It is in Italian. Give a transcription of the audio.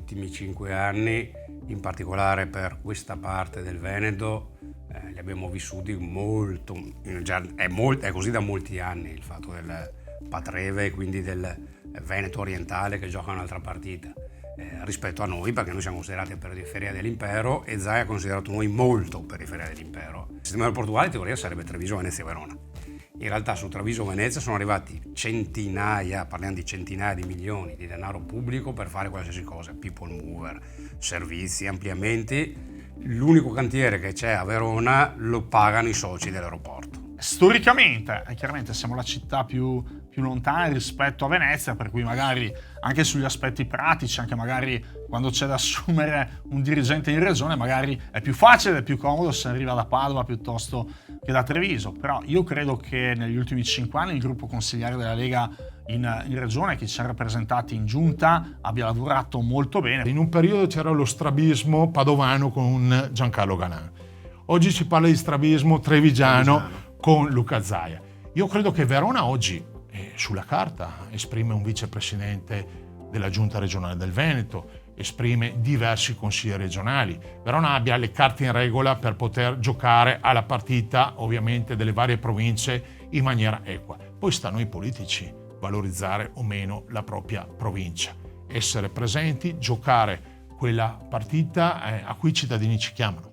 ultimi 5 anni, in particolare per questa parte del Veneto, li abbiamo vissuti molto, è così da molti anni il fatto del Patreve e quindi del Veneto orientale che gioca un'altra partita rispetto a noi, perché noi siamo considerati periferia dell'impero e Zai ha considerato noi molto periferia dell'impero. Il sistema del Portuale in teoria sarebbe Treviso, Venezia e Verona. In realtà su Treviso Venezia sono arrivati centinaia, parliamo di centinaia di milioni di denaro pubblico per fare qualsiasi cosa, people mover, servizi, ampliamenti. L'unico cantiere che c'è a Verona lo pagano i soci dell'aeroporto. Storicamente, chiaramente siamo la città più lontana rispetto a Venezia, per cui magari anche sugli aspetti pratici, anche magari quando c'è da assumere un dirigente in regione, magari è più facile, è più comodo se arriva da Padova piuttosto che da Treviso. Però io credo che negli ultimi 5 anni il gruppo consigliare della Lega in regione, che ci ha rappresentati in giunta, abbia lavorato molto bene. In un periodo c'era lo strabismo padovano con Giancarlo Galan. Oggi si parla di strabismo trevigiano con Luca Zaia. Io credo che Verona oggi, sulla carta, esprime un vicepresidente della giunta regionale del Veneto, esprime diversi consigli regionali. Verona abbia le carte in regola per poter giocare alla partita, ovviamente, delle varie province in maniera equa. Poi sta a noi politici valorizzare o meno la propria provincia, essere presenti, giocare quella partita a cui i cittadini ci chiamano.